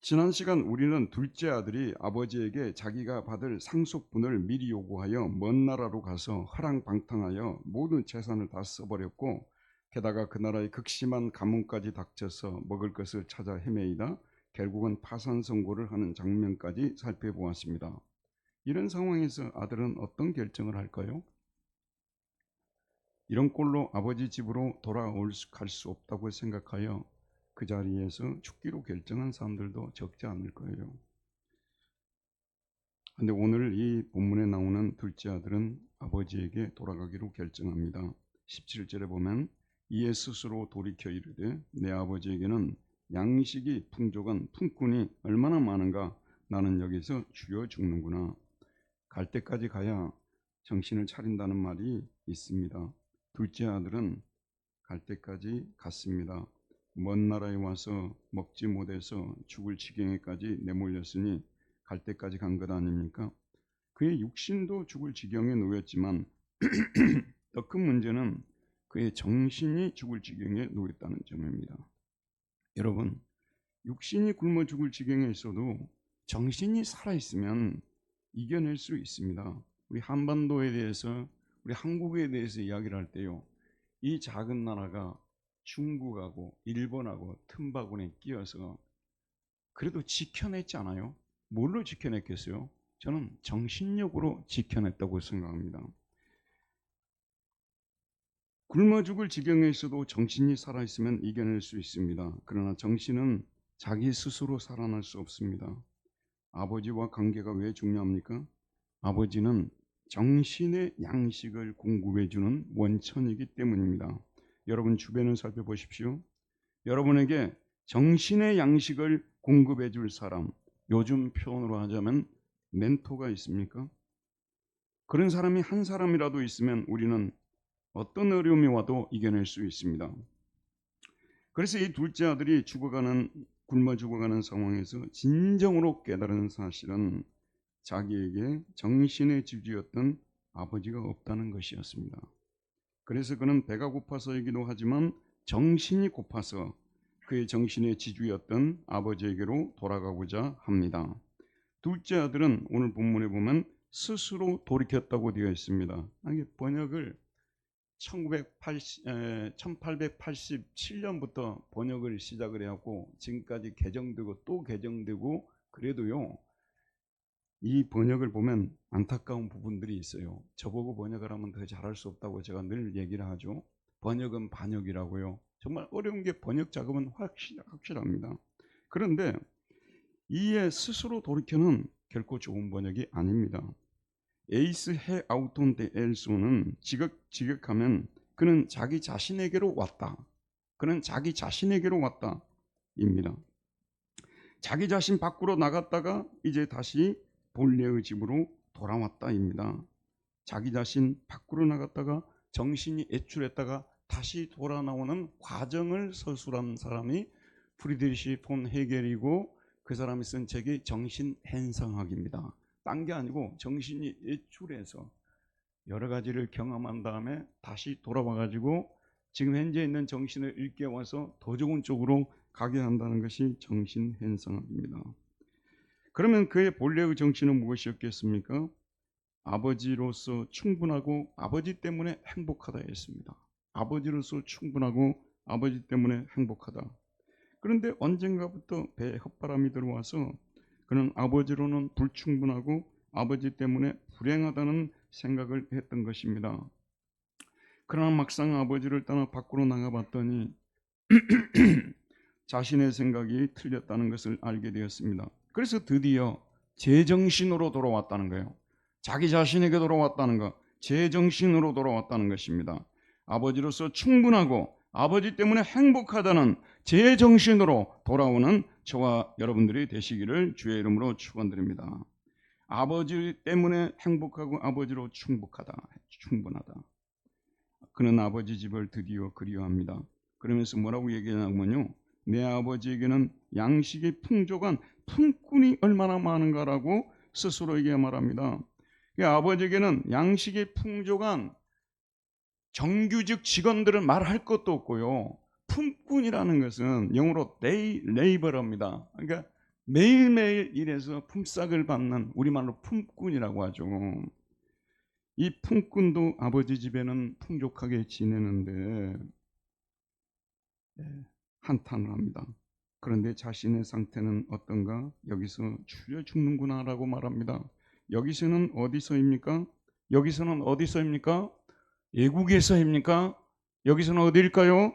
지난 시간 우리는 둘째 아들이 아버지에게 자기가 받을 상속분을 미리 요구하여 먼 나라로 가서 화랑방탕하여 모든 재산을 다 써버렸고, 게다가 그 나라의 극심한 가뭄까지 닥쳐서 먹을 것을 찾아 헤매이다 결국은 파산 선고를 하는 장면까지 살펴보았습니다. 이런 상황에서 아들은 어떤 결정을 할까요? 이런 꼴로 아버지 집으로 갈 수 없다고 생각하여 그 자리에서 죽기로 결정한 사람들도 적지 않을 거예요. 근데 오늘 이 본문에 나오는 둘째 아들은 아버지에게 돌아가기로 결정합니다. 17절에 보면 이에 스스로 돌이켜 이르되 내 아버지에게는 양식이 풍족한 품꾼이 얼마나 많은가. 나는 여기서 죽여 죽는구나. 갈 때까지 가야 정신을 차린다는 말이 있습니다. 둘째 아들은 갈 때까지 갔습니다. 먼 나라에 와서 먹지 못해서 죽을 지경에까지 내몰렸으니 갈 때까지 간 것 아닙니까? 그의 육신도 죽을 지경에 놓였지만 더 큰 문제는 그의 정신이 죽을 지경에 놓였다는 점입니다. 여러분, 육신이 굶어 죽을 지경에 있어도 정신이 살아있으면 이겨낼 수 있습니다. 우리 한반도에 대해서, 우리 한국에 대해서 이야기를 할 때요, 이 작은 나라가 중국하고 일본하고 틈바구니에 끼어서 그래도 지켜냈지 않아요? 뭘로 지켜냈겠어요? 저는 정신력으로 지켜냈다고 생각합니다. 굶어 죽을 지경에 있어도 정신이 살아있으면 이겨낼 수 있습니다. 그러나 정신은 자기 스스로 살아날 수 없습니다. 아버지와 관계가 왜 중요합니까? 아버지는 정신의 양식을 공급해 주는 원천이기 때문입니다. 여러분 주변을 살펴보십시오. 여러분에게 정신의 양식을 공급해 줄 사람, 요즘 표현으로 하자면 멘토가 있습니까? 그런 사람이 한 사람이라도 있으면 우리는 어떤 어려움이 와도 이겨낼 수 있습니다. 그래서 이 둘째 아들이 굶어 죽어가는 상황에서 진정으로 깨달은 사실은 자기에게 정신의 지주였던 아버지가 없다는 것이었습니다. 그래서 그는 배가 고파서이기도 하지만 정신이 고파서 그의 정신의 지주였던 아버지에게로 돌아가고자 합니다. 둘째 아들은 오늘 본문에 보면 스스로 돌이켰다고 되어 있습니다. 이게 번역을 1887년부터 번역을 시작을 해갖고 지금까지 개정되고 또 개정되고, 그래도요 이 번역을 보면 안타까운 부분들이 있어요. 저보고 번역을 하면 더 잘할 수 없다고 제가 늘 얘기를 하죠. 번역은 반역이라고요. 정말 어려운 게 번역 작업은 확실합니다. 그런데 이에 스스로 돌이켜는 결코 좋은 번역이 아닙니다. 에이스 해 아우톤 데 엘소는 직역하면 그는 자기 자신에게로 왔다. 그는 자기 자신에게로 왔다 입니다. 자기 자신 밖으로 나갔다가 이제 다시 본래의 집으로 돌아왔다입니다. 자기 자신 밖으로 나갔다가 정신이 애출했다가 다시 돌아 나오는 과정을 서술한 사람이 프리드리시 폰 헤겔이고, 그 사람이 쓴 책이 정신행성학입니다. 딴 게 아니고 정신이 애출해서 여러 가지를 경험한 다음에 다시 돌아와 가지고 지금 현재 있는 정신을 일깨워서 더 좋은 쪽으로 가게 한다는 것이 정신행성학입니다. 그러면 그의 본래의 정신은 무엇이었겠습니까? 아버지로서 충분하고 아버지 때문에 행복하다 했습니다. 아버지로서 충분하고 아버지 때문에 행복하다. 그런데 언젠가부터 배에 헛바람이 들어와서 그는 아버지로는 불충분하고 아버지 때문에 불행하다는 생각을 했던 것입니다. 그러나 막상 아버지를 떠나 밖으로 나가봤더니 자신의 생각이 틀렸다는 것을 알게 되었습니다. 그래서 드디어 제정신으로 돌아왔다는 거예요. 자기 자신에게 돌아왔다는 것, 제정신으로 돌아왔다는 것입니다. 아버지로서 충분하고 아버지 때문에 행복하다는 제정신으로 돌아오는 저와 여러분들이 되시기를 주의 이름으로 축원드립니다. 아버지 때문에 행복하고 아버지로 충분하다. 그는 아버지 집을 드디어 그리워합니다. 그러면서 뭐라고 얘기하냐면요, 내 아버지에게는 양식이 풍족한 품꾼이 얼마나 많은가라고 스스로에게 말합니다. 아버지에게는 양식이 풍족한 정규직 직원들은 말할 것도 없고요, 품꾼이라는 것은 영어로 day labor입니다. 그러니까 매일매일 일해서 품삯을 받는, 우리말로 품꾼이라고 하죠. 이 품꾼도 아버지 집에는 풍족하게 지내는데 한탄을 합니다. 그런데 자신의 상태는 어떤가? 여기서 추려 죽는구나라고 말합니다. 여기서는 어디서입니까? 여기서는 어디서입니까? 애국에서입니까? 여기서는 어디일까요?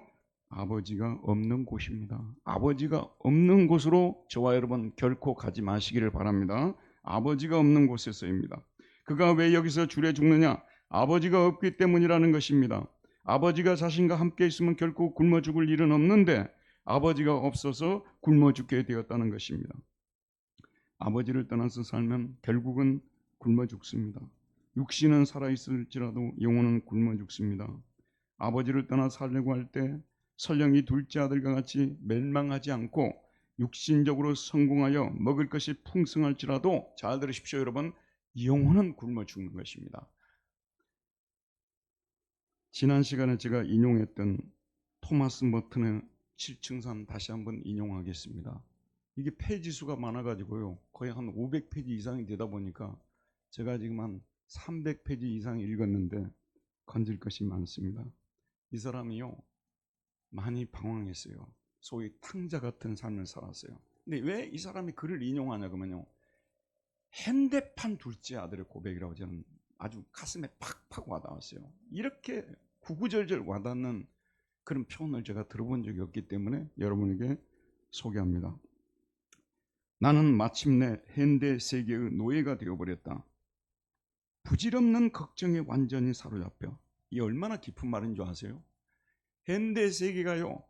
아버지가 없는 곳입니다. 아버지가 없는 곳으로 저와 여러분 결코 가지 마시기를 바랍니다. 아버지가 없는 곳에서입니다. 그가 왜 여기서 주려 죽느냐? 아버지가 없기 때문이라는 것입니다. 아버지가 자신과 함께 있으면 결코 굶어 죽을 일은 없는데 아버지가 없어서 굶어 죽게 되었다는 것입니다. 아버지를 떠나서 살면 결국은 굶어 죽습니다. 육신은 살아있을지라도 영혼은 굶어 죽습니다. 아버지를 떠나 살려고 할 때 설령 이 둘째 아들과 같이 멸망하지 않고 육신적으로 성공하여 먹을 것이 풍성할지라도, 잘 들으십시오 여러분, 영혼은 굶어 죽는 것입니다. 지난 시간에 제가 인용했던 토마스 머튼의 7층산 다시 한번 인용하겠습니다. 이게 페이지 수가 많아가지고요, 거의 한 500페이지 이상이 되다 보니까 제가 지금 한 300페이지 이상 읽었는데 건질 것이 많습니다. 이 사람이요, 많이 방황했어요. 소위 탕자 같은 삶을 살았어요. 근데 왜 이 사람이 글을 인용하냐 그러면요, 현대판 둘째 아들의 고백이라고 저는 아주 가슴에 팍팍 와닿았어요. 이렇게 구구절절 와닿는 그런 표현을 제가 들어본 적이 없기 때문에 여러분에게 소개합니다. 나는 마침내 현대 세계의 노예가 되어버렸다. 부질없는 걱정에 완전히 사로잡혀. 이 얼마나 깊은 말인 줄 아세요? 현대 세계가요,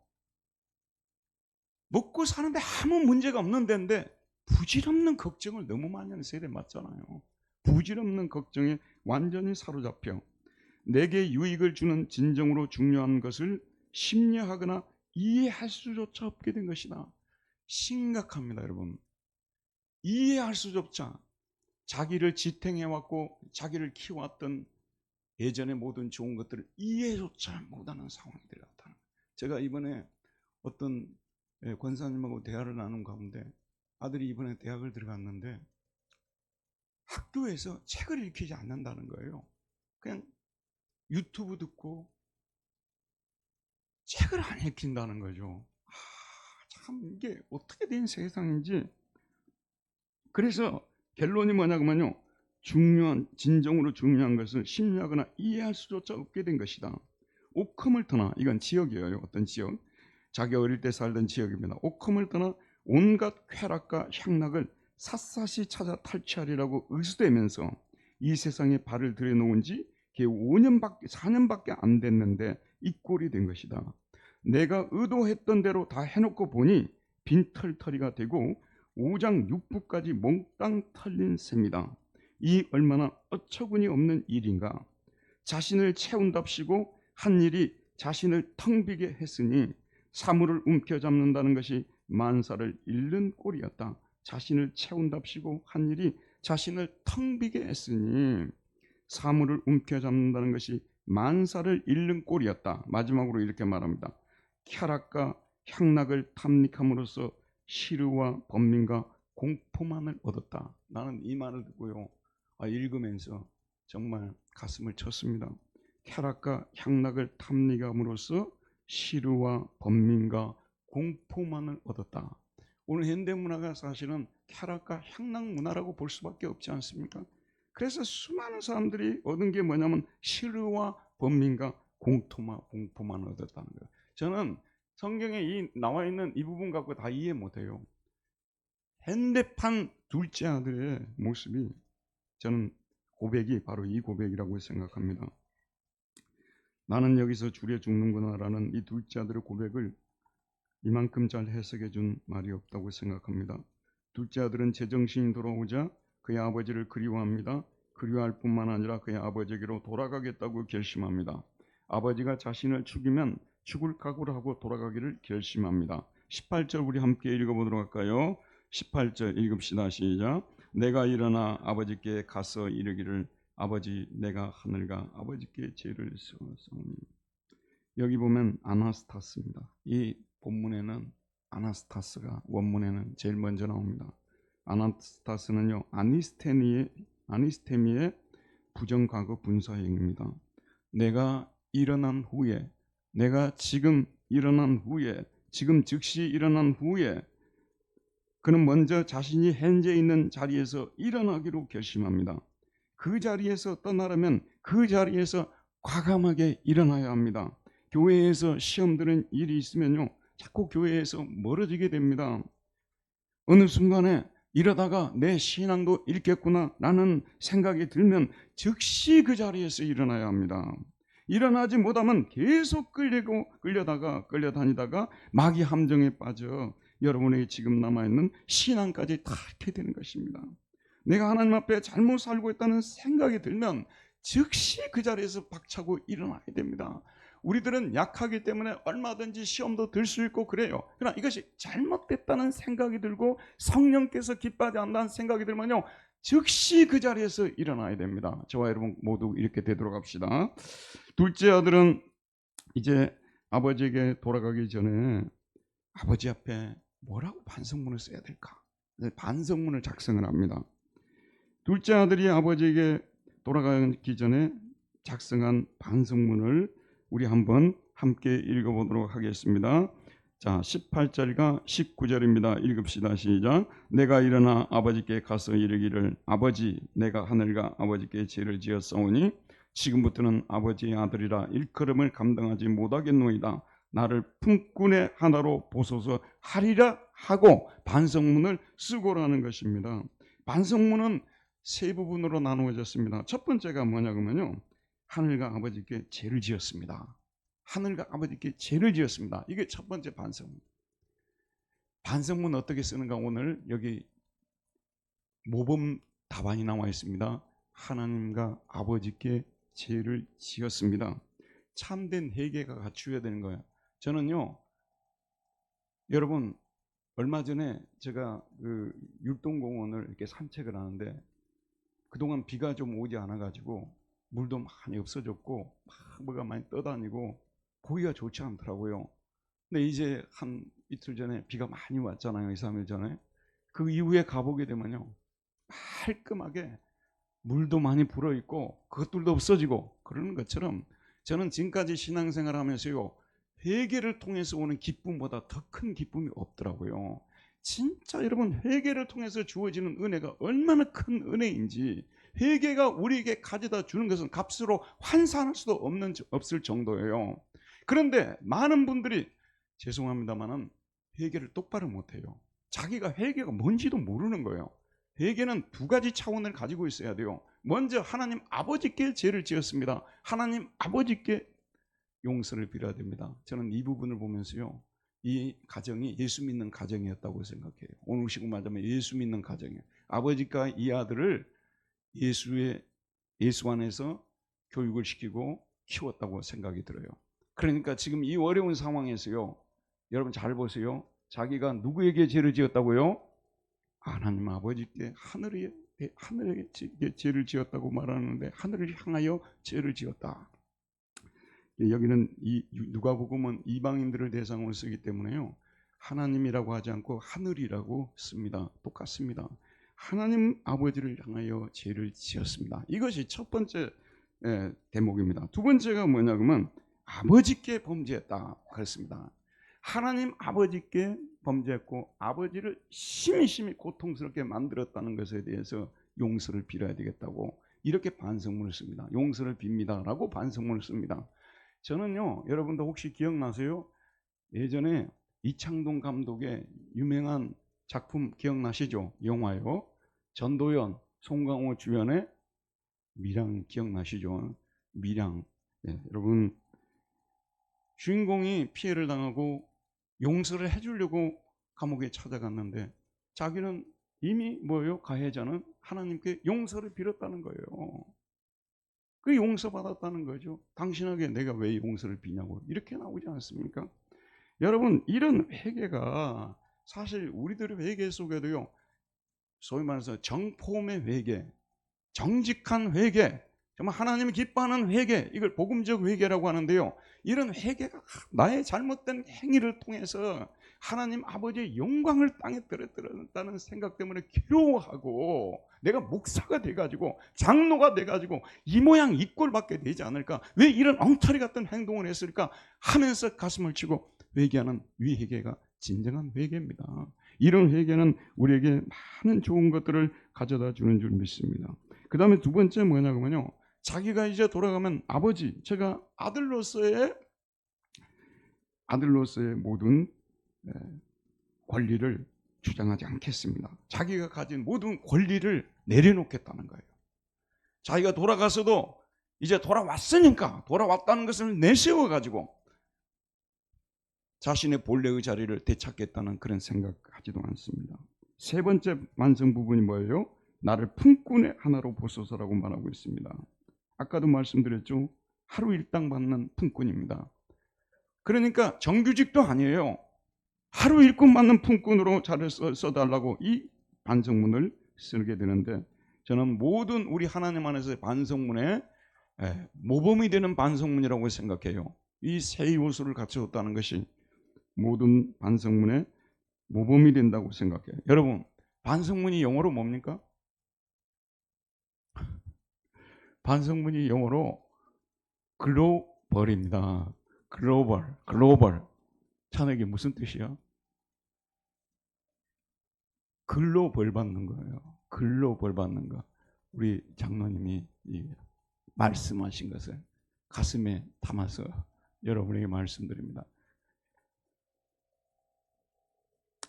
먹고 사는데 아무 문제가 없는 데인데 부질없는 걱정을 너무 많이 하는 세대 맞잖아요. 부질없는 걱정에 완전히 사로잡혀 내게 유익을 주는 진정으로 중요한 것을 심려하거나 이해할 수조차 없게 된 것이다. 심각합니다 여러분. 이해할 수조차, 자기를 지탱해왔고 자기를 키워왔던 예전의 모든 좋은 것들을 이해조차 못하는 상황이 되었다는 거예요. 제가 이번에 어떤 권사님하고 대화를 나눈 가운데 아들이 이번에 대학을 들어갔는데 학교에서 책을 읽히지 않는다는 거예요. 그냥 유튜브 듣고 책을 안 읽힌다는 거죠. 참 이게 어떻게 된 세상인지. 그래서 결론이 뭐냐면요, 진정으로 중요한 것을 심리하거나 이해할 수조차 없게 된 것이다. 오컴을 떠나, 이건 지역이에요. 어떤 지역, 자기 어릴 때 살던 지역입니다. 오컴을 떠나 온갖 쾌락과 향락을 샅샅이 찾아 탈취하리라고 의수되면서 이 세상에 발을 들여놓은 지 겨우 4년밖에 안 됐는데 이 꼴이 된 것이다. 내가 의도했던 대로 다 해놓고 보니 빈털터리가 되고 오장육부까지 몽땅 털린 셈이다. 이 얼마나 어처구니 없는 일인가. 자신을 채운답시고 한 일이 자신을 텅 비게 했으니 사물을 움켜잡는다는 것이 만사를 잃는 꼴이었다. 자신을 채운답시고 한 일이 자신을 텅 비게 했으니 사물을 움켜잡는다는 것이 만사를 잃는 꼴이었다. 마지막으로 이렇게 말합니다. 쾌락과 향락을 탐닉함으로써 시르와 번민과 공포만을 얻었다. 나는 이 말을 듣고요, 읽으면서 정말 가슴을 쳤습니다. 쾌락과 향락을 탐닉함으로써 시르와 번민과 공포만을 얻었다. 오늘 현대문화가 사실은 쾌락과 향락 문화라고 볼 수밖에 없지 않습니까? 그래서 수많은 사람들이 얻은 게 뭐냐면 시르와 번민과 공포만 얻었다는 거예요. 저는 성경에 나와 있는 이 부분 갖고 다 이해 못해요. 현대판 둘째 아들의 모습이, 저는 고백이 바로 이 고백이라고 생각합니다. 나는 여기서 주려 죽는구나 라는 이 둘째 아들의 고백을 이만큼 잘 해석해 준 말이 없다고 생각합니다. 둘째 아들은 제정신이 돌아오자 그의 아버지를 그리워합니다. 그리워할 뿐만 아니라 그의 아버지에게로 돌아가겠다고 결심합니다. 아버지가 자신을 죽이면 죽을 각오를 하고 돌아가기를 결심합니다. 18절 우리 함께 읽어보도록 할까요? 18절 읽읍시다. 시작. 내가 일어나 아버지께 가서 이르기를 아버지 내가 하늘과 아버지께 죄를 지었사오니. 여기 보면 아나스타스입니다. 이 본문에는 아나스타스가 원문에는 제일 먼저 나옵니다. 아나스타스는요, 아니스테미의 부정과거 분사형입니다. 내가 일어난 후에, 내가 지금 일어난 후에, 지금 즉시 일어난 후에 그는 먼저 자신이 현재 있는 자리에서 일어나기로 결심합니다. 그 자리에서 떠나려면 그 자리에서 과감하게 일어나야 합니다. 교회에서 시험 드는 일이 있으면요, 자꾸 교회에서 멀어지게 됩니다. 어느 순간에 이러다가 내 신앙도 잃겠구나 라는 생각이 들면 즉시 그 자리에서 일어나야 합니다. 일어나지 못하면 계속 끌려다니다가 마귀 함정에 빠져 여러분에게 지금 남아있는 신앙까지 다 잃게 되는 것입니다. 내가 하나님 앞에 잘못 살고 있다는 생각이 들면 즉시 그 자리에서 박차고 일어나야 됩니다. 우리들은 약하기 때문에 얼마든지 시험도 들 수 있고 그래요. 그러나 이것이 잘못됐다는 생각이 들고 성령께서 기뻐하지 않는다는 생각이 들면요, 즉시 그 자리에서 일어나야 됩니다. 저와 여러분 모두 이렇게 되도록 합시다. 둘째 아들은 이제 아버지에게 돌아가기 전에 아버지 앞에 뭐라고 반성문을 써야 될까? 반성문을 작성을 합니다. 둘째 아들이 아버지에게 돌아가기 전에 작성한 반성문을 우리 한번 함께 읽어보도록 하겠습니다. 자, 18절과 19절입니다. 읽읍시다. 시작. 내가 일어나 아버지께 가서 이르기를, 아버지, 내가 하늘과 아버지께 죄를 지었사오니 지금부터는 아버지의 아들이라 일컬음을 감당하지 못하겠노이다. 나를 품꾼의 하나로 보소서 하리라 하고 반성문을 쓰고라는 것입니다. 반성문은 세 부분으로 나누어졌습니다. 첫 번째가 뭐냐면요, 하늘과 아버지께 죄를 지었습니다. 하늘과 아버지께 죄를 지었습니다. 이게 첫 번째 반성문. 반성문 어떻게 쓰는가 오늘 여기 모범 답안이 나와 있습니다. 하나님과 아버지께 죄를 지었습니다. 참된 회개가 갖추어야 되는 거예요. 저는요, 여러분 얼마 전에 제가 그 율동공원을 이렇게 산책을 하는데 그동안 비가 좀 오지 않아 가지고 물도 많이 없어졌고 막 뭐가 많이 떠다니고 보기가 좋지 않더라고요. 근데 이제 한 이틀 전에 비가 많이 왔잖아요. 2, 3일 전에. 그 이후에 가보게 되면요, 깔끔하게 물도 많이 불어있고 그것들도 없어지고 그러는 것처럼 저는 지금까지 신앙생활 하면서요, 회개를 통해서 오는 기쁨보다 더 큰 기쁨이 없더라고요. 진짜 여러분, 회개를 통해서 주어지는 은혜가 얼마나 큰 은혜인지, 회개가 우리에게 가져다 주는 것은 값으로 환산할 수도 없을 정도예요. 그런데 많은 분들이 죄송합니다만은 회개를 똑바로 못해요. 자기가 회개가 뭔지도 모르는 거예요. 회개는 두 가지 차원을 가지고 있어야 돼요. 먼저 하나님 아버지께 죄를 지었습니다. 하나님 아버지께 용서를 빌어야 됩니다. 저는 이 부분을 보면서요, 이 가정이 예수 믿는 가정이었다고 생각해요. 오늘 식으로 말하자면 예수 믿는 가정이에요. 아버지가 이 아들을 예수 안에서 교육을 시키고 키웠다고 생각이 들어요. 그러니까 지금 이 어려운 상황에서요, 여러분 잘 보세요. 자기가 누구에게 죄를 지었다고요? 하나님 아버지께 하늘에 죄를 지었다고 말하는데 하늘을 향하여 죄를 지었다. 여기는 이 누가복음은 이방인들을 대상으로 쓰기 때문에요, 하나님이라고 하지 않고 하늘이라고 씁니다. 똑같습니다. 하나님 아버지를 향하여 죄를 지었습니다. 이것이 첫 번째 대목입니다. 두 번째가 뭐냐면 아버지께 범죄했다 그랬습니다. 하나님 아버지께 범죄했고 아버지를 심히 고통스럽게 만들었다는 것에 대해서 용서를 빌어야 되겠다고 이렇게 반성문을 씁니다. 용서를 빕니다 라고 반성문을 씁니다. 저는요, 여러분도 혹시 기억나세요? 예전에 이창동 감독의 유명한 작품 기억나시죠? 영화요. 전도연, 송강호 주연의 밀양 기억나시죠? 밀양. 네, 여러분, 주인공이 피해를 당하고 용서를 해주려고 감옥에 찾아갔는데 자기는 이미 뭐예요? 가해자는 하나님께 용서를 빌었다는 거예요. 그 용서받았다는 거죠. 당신에게 내가 왜 용서를 비냐고 이렇게 나오지 않습니까? 여러분, 이런 회개가 사실 우리들의 회개 속에도요, 소위 말해서 정포음의 회개, 정직한 회개, 정말 하나님이 기뻐하는 회개, 이걸 복음적 회개라고 하는데요, 이런 회개가 나의 잘못된 행위를 통해서 하나님 아버지의 영광을 땅에 떨어뜨렸다는 생각 때문에 괴로워하고 내가 목사가 돼가지고 장로가 돼가지고 이 모양 이 꼴 받게 되지 않을까, 왜 이런 엉터리 같은 행동을 했을까 하면서 가슴을 치고 회개하는 이 회개가 진정한 회개입니다. 이런 회개는 우리에게 많은 좋은 것들을 가져다 주는 줄 믿습니다. 그 다음에 두 번째 뭐냐면요, 자기가 이제 돌아가면 아버지, 제가 아들로서의 모든 권리를 주장하지 않겠습니다. 자기가 가진 모든 권리를 내려놓겠다는 거예요. 자기가 돌아가서도 이제 돌아왔으니까 돌아왔다는 것을 내세워가지고 자신의 본래의 자리를 되찾겠다는 그런 생각하지도 않습니다. 세 번째 완성 부분이 뭐예요? 나를 품꾼의 하나로 보소서라고 말하고 있습니다. 아까도 말씀드렸죠. 하루 일당 받는 품꾼입니다. 그러니까 정규직도 아니에요. 하루 일꾼 받는 품꾼으로 자를 써달라고 이 반성문을 쓰게 되는데, 저는 모든 우리 하나님 안에서의 반성문에 모범이 되는 반성문이라고 생각해요. 이 세 요소를 갖추었다는 것이 모든 반성문에 모범이 된다고 생각해요. 여러분, 반성문이 영어로 뭡니까? 반성문이 영어로 글로벌입니다. 글로벌. 찬에게 무슨 뜻이야? 글로 벌 받는 거예요. 글로 벌 받는 거. 우리 장로님이 말씀하신 것을 가슴에 담아서 여러분에게 말씀드립니다.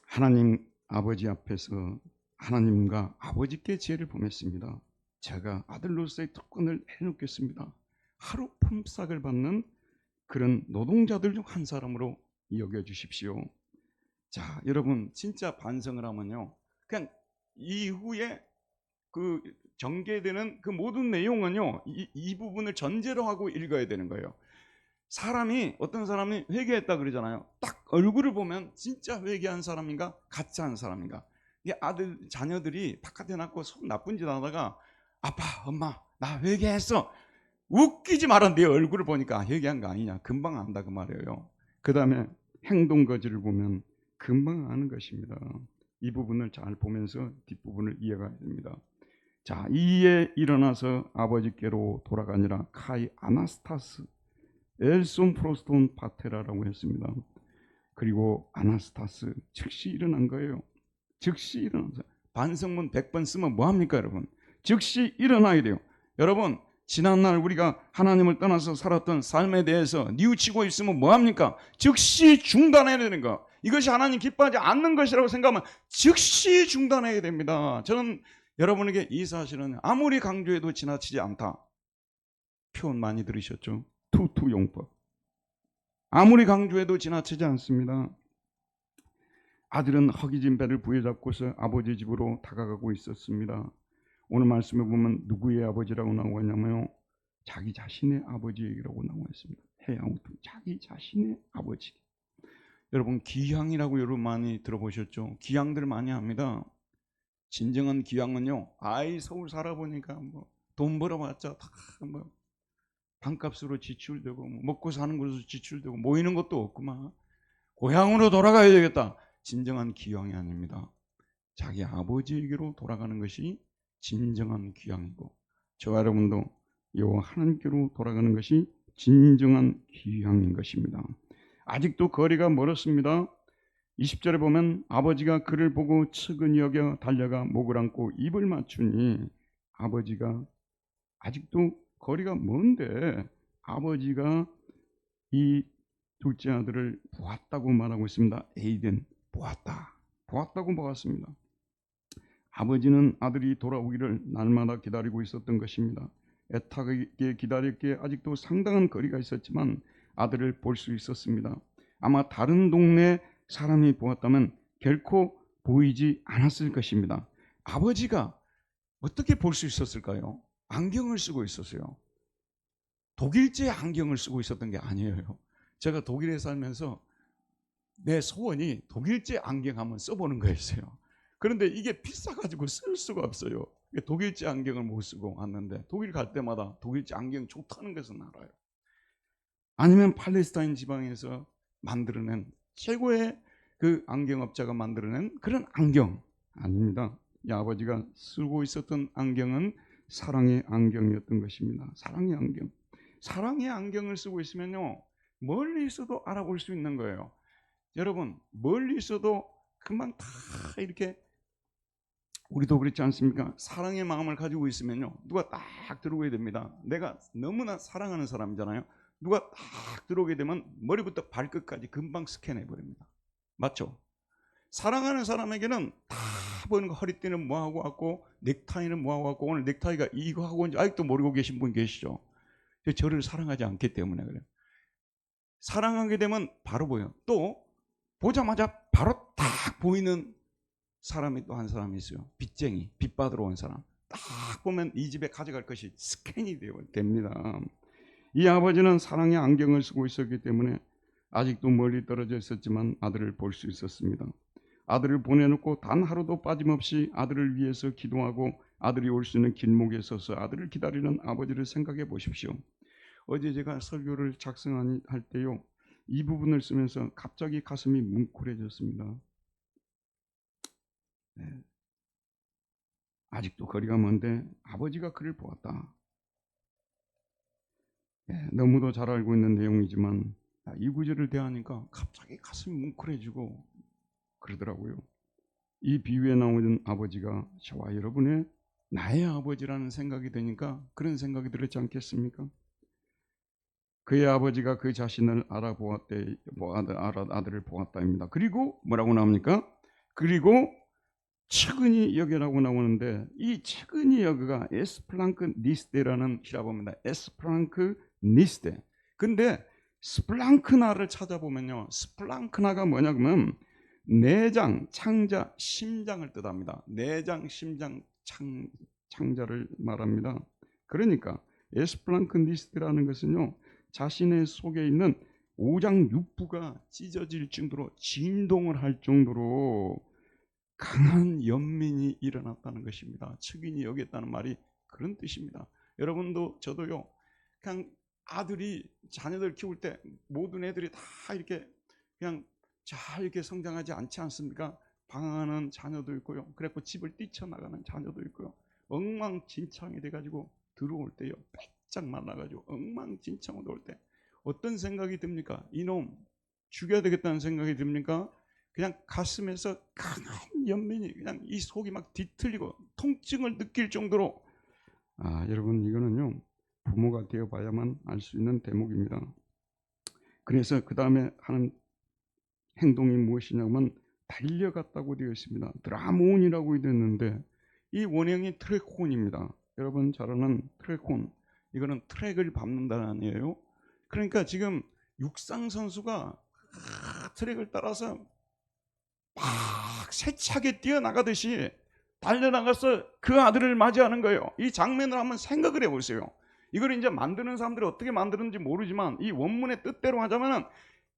하나님 아버지 앞에서 하나님과 아버지께 죄를 범했습니다. 제가 아들로서의 특권을 해놓겠습니다. 하루 품삯을 받는 그런 노동자들 중 한 사람으로 여겨주십시오. 자, 여러분, 진짜 반성을 하면요, 그냥 이후에 그 전개되는 그 모든 내용은요, 이 부분을 전제로 하고 읽어야 되는 거예요. 어떤 사람이 회개했다 그러잖아요. 딱 얼굴을 보면 진짜 회개한 사람인가 가짜한 사람인가. 이게 자녀들이 바깥에 나고 손 나쁜 짓 하다가 아빠 엄마 나 회개했어, 웃기지 마라, 내 얼굴을 보니까 회개한 거 아니냐, 금방 안다 그 말이에요. 그 다음에 행동 거지를 보면 금방 아는 것입니다. 이 부분을 잘 보면서 뒷부분을 이해가 됩니다. 자, 이에 일어나서 아버지께로 돌아가니라 카이 아나스타스 엘손 프로스톤 파테라라고 했습니다. 그리고 아나스타스 즉시 일어난 거예요. 즉시 일어나서. 반성문 100번 쓰면 뭐합니까 여러분? 즉시 일어나야 돼요. 여러분, 지난날 우리가 하나님을 떠나서 살았던 삶에 대해서 뉘우치고 있으면 뭐합니까? 즉시 중단해야 되는 거. 이것이 하나님 기뻐하지 않는 것이라고 생각하면 즉시 중단해야 됩니다. 저는 여러분에게 이 사실은 아무리 강조해도 지나치지 않다. 표현 많이 들으셨죠? 투투용법. 아무리 강조해도 지나치지 않습니다. 아들은 허기진 배를 부여잡고서 아버지 집으로 다가가고 있었습니다. 오늘 말씀에 보면 누구의 아버지라고 나오고 있냐면요, 자기 자신의 아버지라고 나오고 있습니다. 해양우투, 자기 자신의 아버지. 여러분, 기향이라고 여러분 많이 들어보셨죠? 기향들 많이 합니다. 진정한 기향은요, 서울 살아보니까 돈 벌어봤자 다 반값으로 지출되고 먹고 사는 것으로 지출되고 모이는 것도 없구만. 고향으로 돌아가야 되겠다. 진정한 귀향이 아닙니다. 자기 아버지에게로 돌아가는 것이 진정한 귀향이고, 저와 여러분도 여호와 하나님께로 돌아가는 것이 진정한 귀향인 것입니다. 아직도 거리가 멀었습니다. 20절에 보면 아버지가 그를 보고 측은히 여겨 달려가 목을 안고 입을 맞추니, 아버지가 아직도 거리가 먼데 아버지가 이 둘째 아들을 보았다고 말하고 있습니다. 에이덴, 보았다고 보았습니다. 아버지는 아들이 돌아오기를 날마다 기다리고 있었던 것입니다. 애타게 기다렸기에 아직도 상당한 거리가 있었지만 아들을 볼 수 있었습니다. 아마 다른 동네 사람이 보았다면 결코 보이지 않았을 것입니다. 아버지가 어떻게 볼 수 있었을까요? 안경을 쓰고 있었어요. 독일제 안경을 쓰고 있었던 게 아니에요. 제가 독일에 살면서 내 소원이 독일제 안경 한번 써보는 거였어요. 그런데 이게 비싸가지고 쓸 수가 없어요. 독일제 안경을 못 쓰고 왔는데, 독일 갈 때마다 독일제 안경 좋다는 것은 알아요. 아니면 팔레스타인 지방에서 만들어낸 최고의 그 안경업자가 만들어낸 그런 안경 아닙니다. 이 아버지가 쓰고 있었던 안경은 사랑의 안경이었던 것입니다. 사랑의 안경. 사랑의 안경을 쓰고 있으면요, 멀리 있어도 알아볼 수 있는 거예요. 여러분, 멀리 있어도 금방 다 이렇게, 우리도 그렇지 않습니까? 사랑의 마음을 가지고 있으면요, 누가 딱 들어오게 됩니다. 내가 너무나 사랑하는 사람이잖아요. 누가 딱 들어오게 되면 머리부터 발끝까지 금방 스캔해 버립니다. 맞죠? 사랑하는 사람에게는 다 보이는 거, 허리띠는 뭐하고 왔고, 넥타이는 뭐하고 왔고, 오늘 넥타이가 이거 하고 온지 아직도 모르고 계신 분 계시죠? 저를 사랑하지 않기 때문에 그래요. 사랑하게 되면 바로 보여요. 또 보자마자 바로 딱 보이는 사람이 또 한 사람이 있어요. 빚쟁이, 빚 받으러 온 사람. 딱 보면 이 집에 가져갈 것이 스캔이 됩니다. 이 아버지는 사랑의 안경을 쓰고 있었기 때문에 아직도 멀리 떨어져 있었지만 아들을 볼 수 있었습니다. 아들을 보내놓고 단 하루도 빠짐없이 아들을 위해서 기도하고 아들이 올 수 있는 길목에 서서 아들을 기다리는 아버지를 생각해 보십시오. 어제 제가 설교를 작성할 때요, 이 부분을 쓰면서 갑자기 가슴이 뭉클해졌습니다. 네. 아직도 거리가 먼데 아버지가 그를 보았다. 네, 너무도 잘 알고 있는 내용이지만 이 구절을 대하니까 갑자기 가슴이 뭉클해지고 그러더라고요. 이 비유에 나오는 아버지가 저와 여러분의 나의 아버지라는 생각이 드니까 그런 생각이 들었지 않겠습니까? 그의 아버지가 그 자신을 알아보았대, 아들을 보았다입니다. 그리고 뭐라고 나옵니까? 그리고 측은히 여겨라고 나오는데, 이 측은히 여겨가 에스플랑크 니스테라는 히라보입니다. 에스플랑크 니스테. 근데 스플랑크나를 찾아보면요, 스플랑크나가 뭐냐면 내장, 창자, 심장을 뜻합니다. 내장, 심장, 창자를 말합니다. 그러니까 에스플랑크 니스테라는 것은요, 자신의 속에 있는 오장육부가 찢어질 정도로 진동을 할 정도로 강한 연민이 일어났다는 것입니다. 측은히 여겼다는 말이 그런 뜻입니다. 여러분도 저도요, 그냥 아들이 자녀들 키울 때 모든 애들이 다 이렇게 그냥 잘 이렇게 성장하지 않지 않습니까? 방황하는 자녀도 있고요, 그래서 집을 뛰쳐나가는 자녀도 있고요, 엉망진창이 돼가지고 들어올 때요, 쫙 말라가지고 엉망진창으로 올 때 어떤 생각이 듭니까? 이놈 죽여야 되겠다는 생각이 듭니까? 그냥 가슴에서 강한 연민이, 그냥 이 속이 막 뒤틀리고 통증을 느낄 정도로. 여러분, 이거는요, 부모가 되어봐야만 알 수 있는 대목입니다. 그래서 그 다음에 하는 행동이 무엇이냐면 달려갔다고 되어 있습니다. 드라몬이라고 되어 있는데 이 원형이 트랙혼입니다. 여러분 잘 아는 트랙혼. 이거는 트랙을 밟는다는 얘기예요. 그러니까 지금 육상 선수가 트랙을 따라서 막 세차게 뛰어나가듯이 달려나가서 그 아들을 맞이하는 거예요. 이 장면을 한번 생각을 해보세요. 이걸 이제 만드는 사람들이 어떻게 만드는지 모르지만 이 원문의 뜻대로 하자면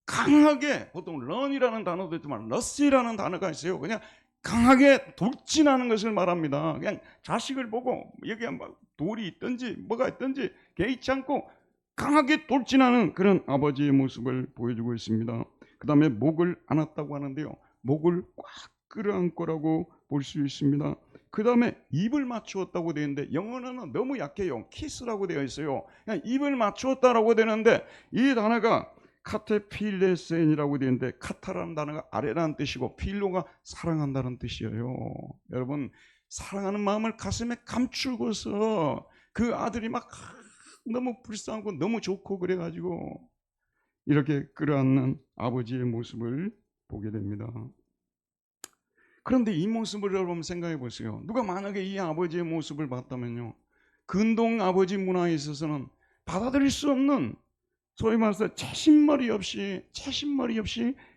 강하게, 보통 런이라는 단어도 있지만 러시라는 단어가 있어요. 그냥 강하게 돌진하는 것을 말합니다. 그냥 자식을 보고 여기에 막 돌이 있든지 뭐가 있든지 개의치 않고 강하게 돌진하는 그런 아버지의 모습을 보여주고 있습니다. 그 다음에 목을 안았다고 하는데요, 목을 꽉 끌어안고라고 볼 수 있습니다. 그 다음에 입을 맞추었다고 되어 있는데 영어는 너무 약해요. 키스라고 되어 있어요. 그냥 입을 맞추었다라고 되는데 이 단어가 카테필레센이라고 되어 있는데, 카타라는 단어가 아래라는 뜻이고 필로가 사랑한다는 뜻이에요. 여러분, 사랑하는 마음을 가슴에 감추고서 그 아들이 막 너무 불쌍하고 너무 좋고 그래가지고 이렇게 끌어안는 아버지의 모습을 보게 됩니다. 그런데 이 모습을 여러분 생각해 보세요. 누가 만약에 이 아버지의 모습을 봤다면요, 근동 아버지 문화에 있어서는 받아들일 수 없는, 소위 말해서 채신머리 없이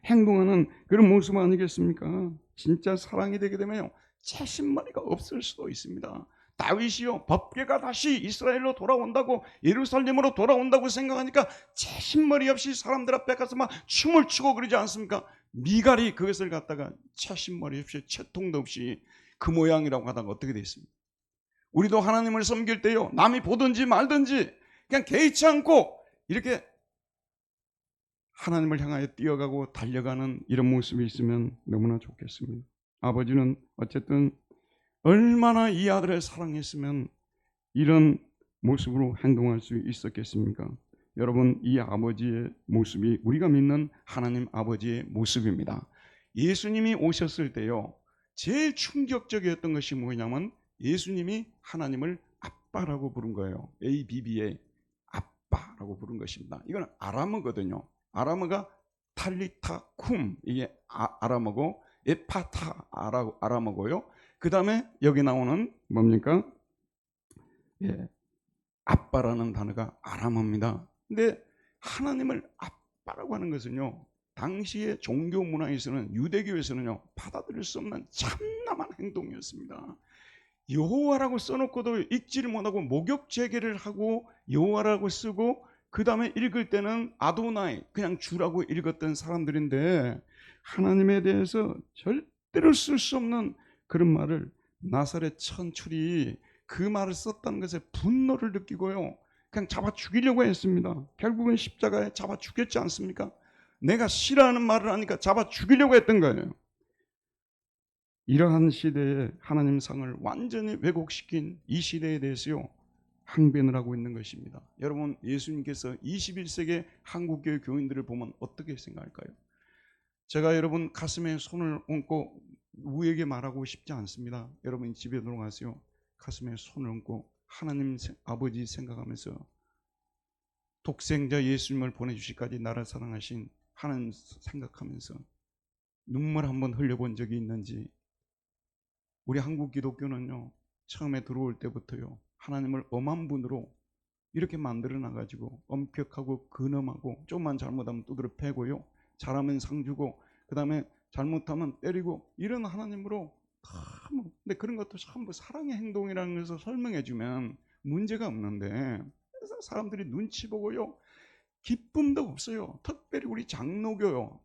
행동하는 그런 모습 아니겠습니까? 진짜 사랑이 되게 되면요, 채신머리가 없을 수도 있습니다. 다윗이요, 법궤가 다시 이스라엘로 돌아온다고, 예루살렘으로 돌아온다고 생각하니까 채신머리 없이 사람들 앞에 가서 막 춤을 추고 그러지 않습니까? 미갈이 그것을 갖다가 채신머리 없이, 채통도 없이 그 모양이라고 하다가 어떻게 됐습니까? 우리도 하나님을 섬길 때요, 남이 보든지 말든지 그냥 개의치 않고 이렇게 하나님을 향하여 뛰어가고 달려가는 이런 모습이 있으면 너무나 좋겠습니다. 아버지는 어쨌든 얼마나 이 아들을 사랑했으면 이런 모습으로 행동할 수 있었겠습니까? 여러분, 이 아버지의 모습이 우리가 믿는 하나님 아버지의 모습입니다. 예수님이 오셨을 때요, 제일 충격적이었던 것이 뭐냐면 예수님이 하나님을 아빠라고 부른 거예요. ABB의 아빠라고 부른 것입니다. 이건 아람어거든요. 아람어가 탈리타 쿰, 이게 아람어고, 에파타 아람어고요. 그 다음에 여기 나오는 뭡니까? 예, 아빠라는 단어가 아람어입니다. 근데 하나님을 아빠라고 하는 것은요, 당시의 종교 문화에서는, 유대교에서는요, 받아들일 수 없는 참남한 행동이었습니다. 여호와라고 써놓고도 읽지를 못하고 목욕 재개를 하고 여호와라고 쓰고 그 다음에 읽을 때는 아도나이, 그냥 주라고 읽었던 사람들인데 하나님에 대해서 절대로 쓸 수 없는 그런 말을 나사렛 천출이 그 말을 썼다는 것에 분노를 느끼고요, 그냥 잡아 죽이려고 했습니다. 결국은 십자가에 잡아 죽였지 않습니까? 내가 싫어하는 말을 하니까 잡아 죽이려고 했던 거예요. 이러한 시대에 하나님 상을 완전히 왜곡시킨 이 시대에 대해서요, 항변을 하고 있는 것입니다. 여러분, 예수님께서 21세기 한국교회 교인들을 보면 어떻게 생각할까요? 제가 여러분 가슴에 손을 얹고 우에게 말하고 싶지 않습니다. 여러분 집에 들어가세요. 가슴에 손을 얹고 하나님 아버지 생각하면서 독생자 예수님을 보내주시기까지 나를 사랑하신 하나님 생각하면서 눈물 한번 흘려본 적이 있는지. 우리 한국 기독교는요, 처음에 들어올 때부터요, 하나님을 엄한 분으로 이렇게 만들어 놔가지고 엄격하고 근엄하고, 조금만 잘못하면 두드려 패고요, 잘하면 상 주고, 그 다음에 잘못하면 때리고, 이런 하나님으로 근데 그런 것도 전부 사랑의 행동이라는 것을 설명해 주면 문제가 없는데, 그래서 사람들이 눈치 보고요, 기쁨도 없어요. 특별히 우리 장로교요.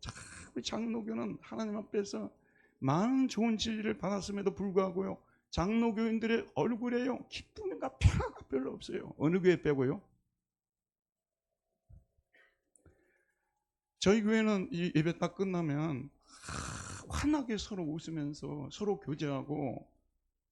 우리 장로교는 하나님 앞에서 많은 좋은 진리를 받았음에도 불구하고요, 장로교인들의 얼굴에요, 기쁨과 평화가 별로 없어요. 어느 교회 빼고요. 저희 교회는 이 예배 딱 끝나면 환하게 서로 웃으면서 서로 교제하고,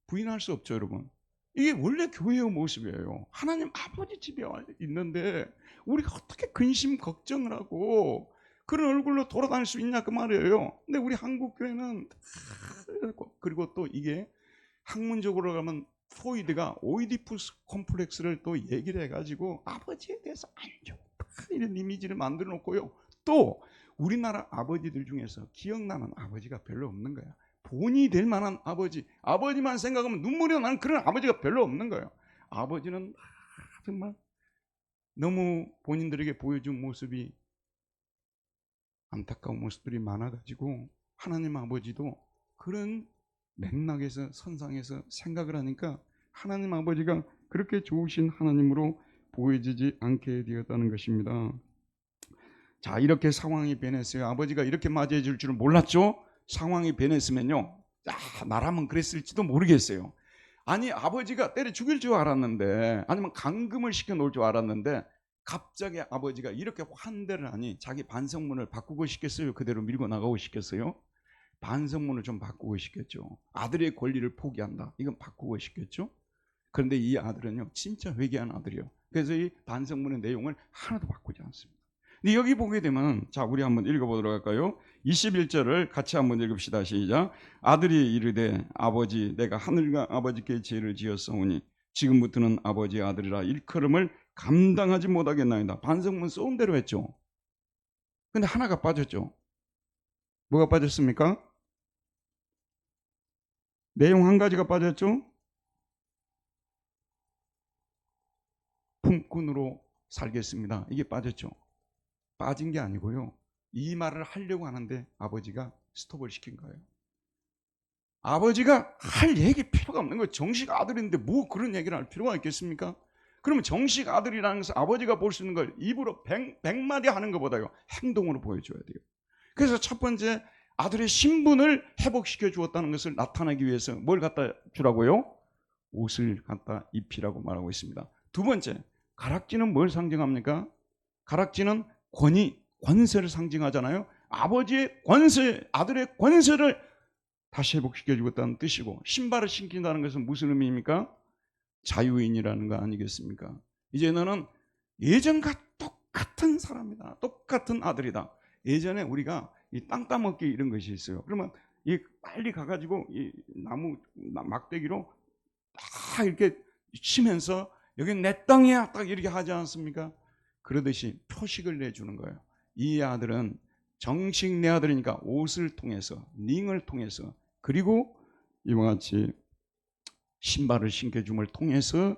부인할 수 없죠, 여러분. 이게 원래 교회의 모습이에요. 하나님 아버지 집에 있는데 우리가 어떻게 근심 걱정을 하고 그런 얼굴로 돌아다닐 수 있냐 그 말이에요. 근데 우리 한국 교회는, 그리고 또 이게 학문적으로 가면 프로이드가 오이디푸스 콤플렉스를 또 얘기를 해가지고 아버지에 대해서 안 좋다 이런 이미지를 만들어 놓고요, 또 우리나라 아버지들 중에서 기억나는 아버지가 별로 없는 거야. 본이 될 만한 아버지, 아버지만 생각하면 눈물이 나는 그런 아버지가 별로 없는 거예요. 아버지는 정말 너무 본인들에게 보여준 모습이 안타까운 모습들이 많아가지고 하나님 아버지도 그런 맥락에서 선상에서 생각을 하니까 하나님 아버지가 그렇게 좋으신 하나님으로 보여지지 않게 되었다는 것입니다. 자, 이렇게 상황이 변했어요. 아버지가 이렇게 맞이해 줄 줄은 몰랐죠. 상황이 변했으면요, 나라면 그랬을지도 모르겠어요. 아니, 아버지가 때려 죽일 줄 알았는데, 아니면 감금을 시켜 놓을 줄 알았는데 갑자기 아버지가 이렇게 환대를 하니 자기 반성문을 바꾸고 싶겠어요? 그대로 밀고 나가고 싶겠어요? 반성문을 좀 바꾸고 싶겠죠. 아들의 권리를 포기한다, 이건 바꾸고 싶겠죠. 그런데 이 아들은요, 진짜 회개한 아들이요. 그래서 이 반성문의 내용을 하나도 바꾸지 않습니다. 근데 여기 보게 되면, 자, 우리 한번 읽어보도록 할까요? 21절을 같이 한번 읽읍시다. 시작. 아들이 이르되 아버지, 내가 하늘과 아버지께 죄를 지었사오니 지금부터는 아버지 아들이라 일컬음을 감당하지 못하겠나이다. 반성문 쏘은 대로 했죠. 근데 하나가 빠졌죠. 뭐가 빠졌습니까? 내용 한 가지가 빠졌죠. 품꾼으로 살겠습니다, 이게 빠졌죠. 빠진 게 아니고요, 이 말을 하려고 하는데 아버지가 스톱을 시킨 거예요. 아버지가 할 얘기 필요가 없는 거예요. 정식 아들인데 뭐 그런 얘기를 할 필요가 있겠습니까? 그러면 정식 아들이라는 것은 아버지가 볼 수 있는 걸 입으로 100마디 하는 것보다요, 행동으로 보여줘야 돼요. 그래서 첫 번째, 아들의 신분을 회복시켜 주었다는 것을 나타내기 위해서 뭘 갖다 주라고요? 옷을 갖다 입히라고 말하고 있습니다. 두 번째, 가락지는 뭘 상징합니까? 가락지는 권위, 권세를 상징하잖아요. 아버지의 권세, 아들의 권세를 다시 회복시켜 주겠다는 뜻이고, 신발을 신긴다는 것은 무슨 의미입니까? 자유인이라는 거 아니겠습니까? 이제 너는 예전과 똑같은 사람이다. 똑같은 아들이다. 예전에 우리가 이 땅 따먹기 이런 것이 있어요. 그러면 이 빨리 가가지고 이 나무 막대기로 딱 이렇게 치면서 여기 내 땅이야 딱 이렇게 하지 않습니까? 그러듯이 표식을 내주는 거예요. 이 아들은 정식 내 아들이니까 옷을 통해서, 링을 통해서, 그리고 이와 같이 신발을 신겨줌을 통해서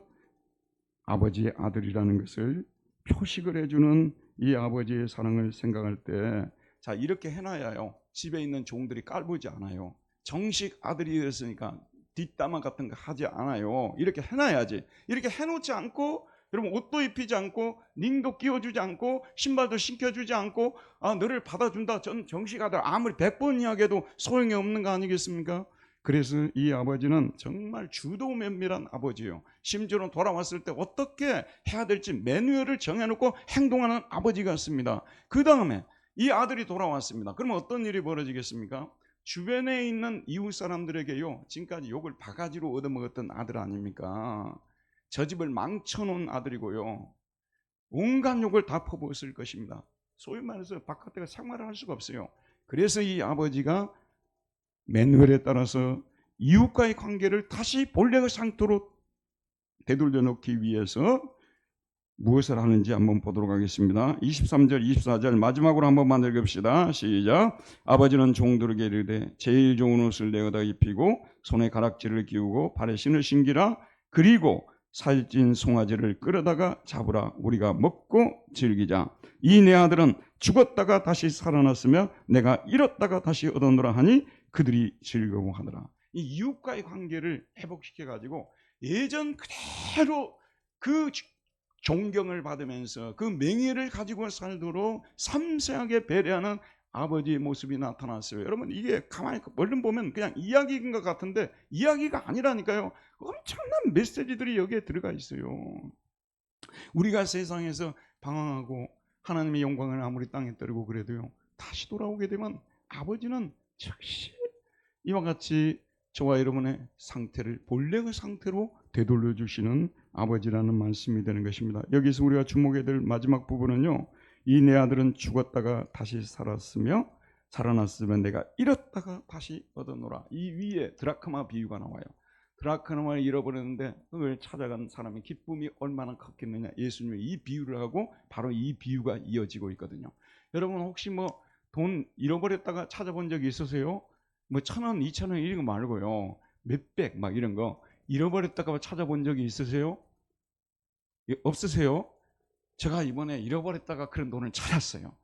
아버지의 아들이라는 것을 표식을 해주는 이 아버지의 사랑을 생각할 때, 자, 이렇게 해놔야요, 집에 있는 종들이 깔보지 않아요. 정식 아들이 되었으니까 뒷담화 같은 거 하지 않아요. 이렇게 해놔야지. 이렇게 해놓지 않고, 여러분 옷도 입히지 않고, 링도 끼워주지 않고, 신발도 신겨주지 않고, 아, 너를 받아준다, 전 정식 아들, 아무리 100번 이야기해도 소용이 없는 거 아니겠습니까? 그래서 이 아버지는 정말 주도 면밀한 아버지예요. 심지어는 돌아왔을 때 어떻게 해야 될지 매뉴얼을 정해놓고 행동하는 아버지 같습니다. 그 다음에 이 아들이 돌아왔습니다. 그러면 어떤 일이 벌어지겠습니까? 주변에 있는 이웃 사람들에게요, 지금까지 욕을 바가지로 얻어먹었던 아들 아닙니까? 저 집을 망쳐놓은 아들이고요, 온갖 욕을 다 퍼부었을 것입니다. 소위 말해서 바깥에가 생활을 할 수가 없어요. 그래서 이 아버지가 매뉴얼에 따라서 이웃과의 관계를 다시 본래의 상태로 되돌려 놓기 위해서 무엇을 하는지 한번 보도록 하겠습니다. 23절 24절 마지막으로 한 번만 읽읍시다. 시작. 아버지는 종들에게 이르되 제일 좋은 옷을 내어다 입히고 손에 가락지를 끼우고 발에 신을 신기라. 그리고 살찐 송아지를 끌어다가 잡으라. 우리가 먹고 즐기자. 이 내 아들은 죽었다가 다시 살아났으며 내가 잃었다가 다시 얻었노라 하니 그들이 즐거워하더라. 이 이웃과의 관계를 회복시켜 가지고 예전 그대로 그 존경을 받으면서 그 명예를 가지고 살도록 섬세하게 배려하는 아버지의 모습이 나타났어요. 여러분, 이게 가만히 얼른 보면 그냥 이야기인 것 같은데 이야기가 아니라니까요. 엄청난 메시지들이 여기에 들어가 있어요. 우리가 세상에서 방황하고 하나님의 영광을 아무리 땅에 떨고 그래도요, 다시 돌아오게 되면 아버지는 즉시 이와 같이 저와 여러분의 상태를 본래의 상태로 되돌려 주시는 아버지라는 말씀이 되는 것입니다. 여기서 우리가 주목해야 될 마지막 부분은요, 이 내 아들은 죽었다가 다시 살았으며 살아났으며 내가 잃었다가 다시 얻어노라. 이 위에 드라크마 비유가 나와요. 드라크마를 잃어버렸는데 그걸 찾아간 사람의 기쁨이 얼마나 컸겠느냐. 예수님이 이 비유를 하고 바로 이 비유가 이어지고 있거든요. 여러분, 혹시 뭐 돈 잃어버렸다가 찾아본 적이 있으세요? 뭐 1,000원, 2,000원 이런 거 말고요, 몇백 막 이런 거 잃어버렸다가 찾아본 적이 있으세요? 없으세요? 제가 이번에 잃어버렸다가 그런 돈을 찾았어요.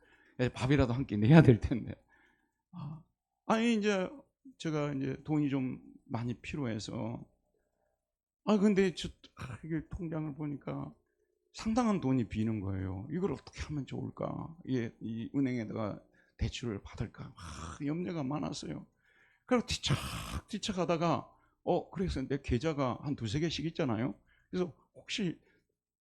밥이라도 한 끼 내야 될 텐데. 아니 이제 제가 이제 돈이 좀 많이 필요해서, 근데 이게 통장을 보니까 상당한 돈이 비는 거예요. 이걸 어떻게 하면 좋을까? 이 은행에다가 대출을 받을까? 염려가 많았어요. 그래서 뒤척 하다가 그래서 내 계좌가 한 2-3개씩 있잖아요. 그래서 혹시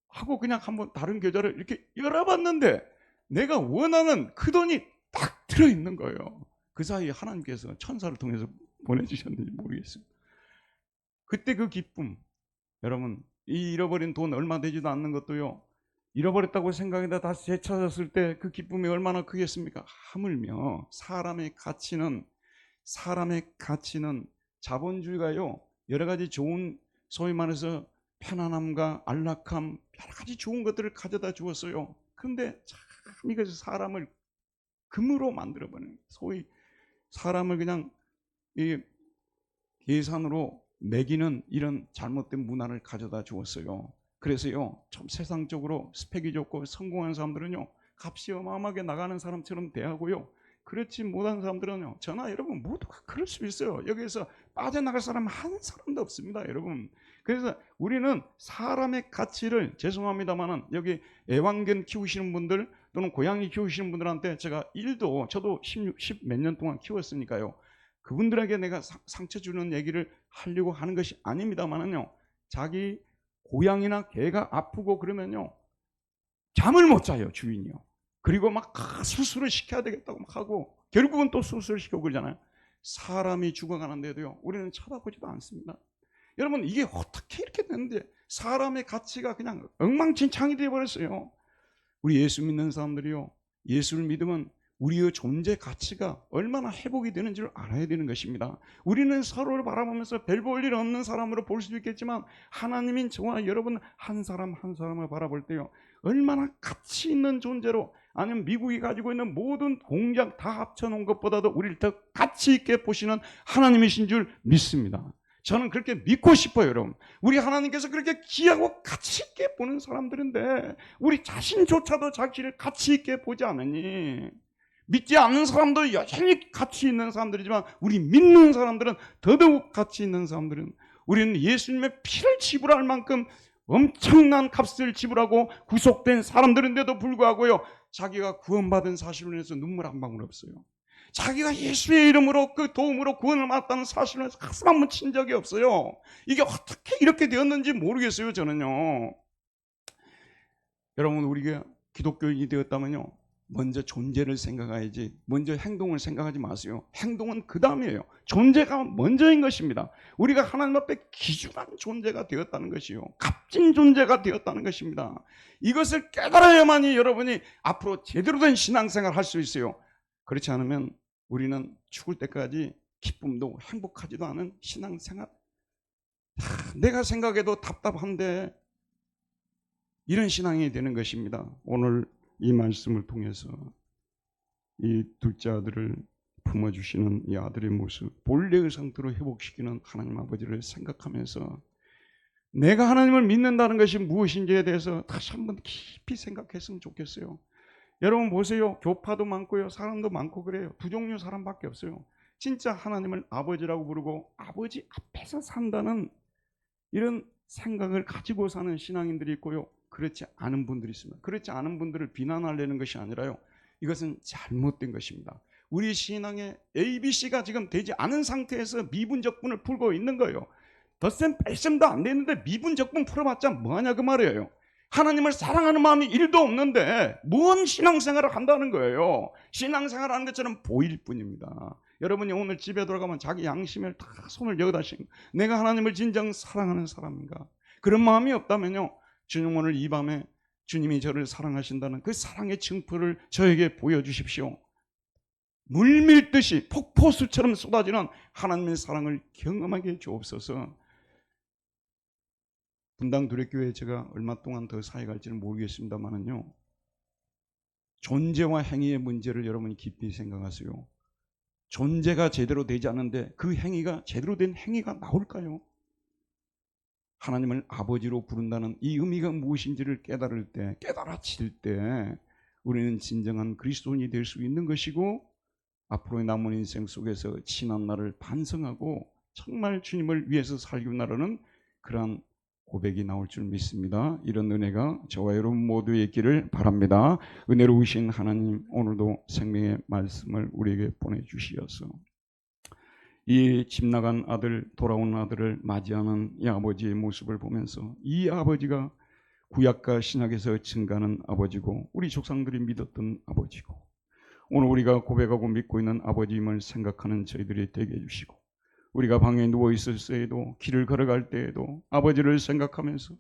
하고 그냥 한번 다른 계좌를 이렇게 열어봤는데 내가 원하는 그 돈이 딱 들어있는 거예요. 그 사이에 하나님께서 천사를 통해서 보내주셨는지 모르겠어요. 그때 그 기쁨, 여러분, 이 잃어버린 돈 얼마 되지도 않는 것도요, 잃어버렸다고 생각해다 다시 되찾았을 때 그 기쁨이 얼마나 크겠습니까? 하물며 사람의 가치는 자본주의가요, 여러 가지 좋은, 소위 말해서 편안함과 안락함, 여러 가지 좋은 것들을 가져다 주었어요. 그런데 참 이것이 사람을 금으로 만들어버리는, 소위 사람을 그냥 이 계산으로 매기는 이런 잘못된 문화를 가져다 주었어요. 그래서요, 좀 세상적으로 스펙이 좋고 성공한 사람들은요, 값이 어마어마하게 나가는 사람처럼 대하고요, 그렇지 못한 사람들은요, 저나 여러분 모두가 그럴 수 있어요. 여기에서 빠져나갈 사람 한 사람도 없습니다, 여러분. 그래서 우리는 사람의 가치를, 죄송합니다만은 여기 애완견 키우시는 분들 또는 고양이 키우시는 분들한테 제가 저도 10 몇 년 동안 키웠으니까요, 그분들에게 내가 상처 주는 얘기를 하려고 하는 것이 아닙니다만은요, 자기 고양이나 개가 아프고 그러면요, 잠을 못 자요, 주인이요. 그리고 막 수술을 시켜야 되겠다고 막 하고 결국은 또 수술을 시키고 그러잖아요. 사람이 죽어가는데도요 우리는 쳐다보지도 않습니다. 여러분 이게 어떻게 이렇게 되는데 사람의 가치가 그냥 엉망진창이 되어버렸어요. 우리 예수 믿는 사람들이요 예수를 믿으면 우리의 존재 가치가 얼마나 회복이 되는지를 알아야 되는 것입니다. 우리는 서로를 바라보면서 별 볼 일 없는 사람으로 볼 수도 있겠지만 하나님인 저와 여러분 한 사람 한 사람을 바라볼 때요 얼마나 가치 있는 존재로, 아니면 미국이 가지고 있는 모든 공장 다 합쳐놓은 것보다도 우리를 더 가치 있게 보시는 하나님이신 줄 믿습니다. 저는 그렇게 믿고 싶어요. 여러분 우리 하나님께서 그렇게 귀하고 가치 있게 보는 사람들인데 우리 자신조차도 자기를 가치 있게 보지 않으니, 믿지 않는 사람도 여전히 가치 있는 사람들이지만 우리 믿는 사람들은 더더욱 가치 있는 사람들은, 우리는 예수님의 피를 지불할 만큼 엄청난 값을 지불하고 구속된 사람들인데도 불구하고요 자기가 구원받은 사실로 인해서 눈물 한 방울 없어요. 자기가 예수의 이름으로 그 도움으로 구원을 받았다는 사실로 인해서 가슴 한번 친 적이 없어요. 이게 어떻게 이렇게 되었는지 모르겠어요. 저는요 여러분 우리가 기독교인이 되었다면요 먼저 존재를 생각해야지 먼저 행동을 생각하지 마세요. 행동은 그 다음이에요. 존재가 먼저인 것입니다. 우리가 하나님 앞에 귀중한 존재가 되었다는 것이요 값진 존재가 되었다는 것입니다. 이것을 깨달아야만이 여러분이 앞으로 제대로 된 신앙생활을 할 수 있어요. 그렇지 않으면 우리는 죽을 때까지 기쁨도 행복하지도 않은 신앙생활, 내가 생각해도 답답한데 이런 신앙이 되는 것입니다. 오늘 이 말씀을 통해서 이 둘째 아들을 품어주시는 이 아들의 모습, 본래의 상태로 회복시키는 하나님 아버지를 생각하면서 내가 하나님을 믿는다는 것이 무엇인지에 대해서 다시 한번 깊이 생각했으면 좋겠어요. 여러분 보세요. 교파도 많고요 사람도 많고 그래요. 두 종류 사람밖에 없어요. 진짜 하나님을 아버지라고 부르고 아버지 앞에서 산다는 이런 생각을 가지고 사는 신앙인들이 있고요 그렇지 않은 분들이 있습니다. 그렇지 않은 분들을 비난하려는 것이 아니라요 이것은 잘못된 것입니다. 우리 신앙의 ABC가 지금 되지 않은 상태에서 미분적분을 풀고 있는 거예요. 덧셈 뺄셈도 안 되는데 미분적분 풀어봤자 뭐하냐 그 말이에요. 하나님을 사랑하는 마음이 1도 없는데 뭔 신앙생활을 한다는 거예요. 신앙생활을 하는 것처럼 보일 뿐입니다. 여러분이 오늘 집에 돌아가면 자기 양심을 다 손을 여기다 신, 내가 하나님을 진정 사랑하는 사람인가, 그런 마음이 없다면요 주님 오늘 이 밤에 주님이 저를 사랑하신다는 그 사랑의 증표를 저에게 보여주십시오. 물밀듯이 폭포수처럼 쏟아지는 하나님의 사랑을 경험하게 주옵소서. 분당 두레교회에 제가 얼마 동안 더 사회 갈지는 모르겠습니다만은요 존재와 행위의 문제를 여러분이 깊이 생각하세요. 존재가 제대로 되지 않는데 그 행위가 제대로 된 행위가 나올까요? 하나님을 아버지로 부른다는 이 의미가 무엇인지를 깨달을 때, 깨달아질 때 우리는 진정한 그리스도인이 될 수 있는 것이고 앞으로의 남은 인생 속에서 지난날을 반성하고 정말 주님을 위해서 살기 원하는 그러한 고백이 나올 줄 믿습니다. 이런 은혜가 저와 여러분 모두에 있기를 바랍니다. 은혜로우신 하나님 오늘도 생명의 말씀을 우리에게 보내주시어서 이 집 나간 아들, 돌아온 아들을 맞이하는 이 아버지의 모습을 보면서 이 아버지가 구약과 신약에서 증가하는 아버지고 우리 조상들이 믿었던 아버지고 오늘 우리가 고백하고 믿고 있는 아버지임을 생각하는 저희들이 되게 해주시고 우리가 방에 누워 있을 때에도 길을 걸어갈 때에도 아버지를 생각하면서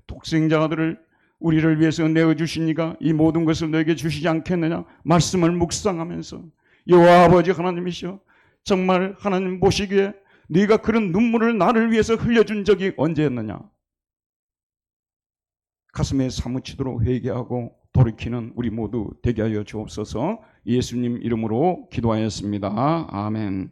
독생자 아들을 우리를 위해서 내어주시니까 이 모든 것을 너에게 주시지 않겠느냐 말씀을 묵상하면서 여호와 아버지 하나님이시여 정말 하나님 보시기에 네가 그런 눈물을 나를 위해서 흘려준 적이 언제였느냐 가슴에 사무치도록 회개하고 돌이키는 우리 모두 되게 하여 주옵소서. 예수님 이름으로 기도하였습니다. 아멘.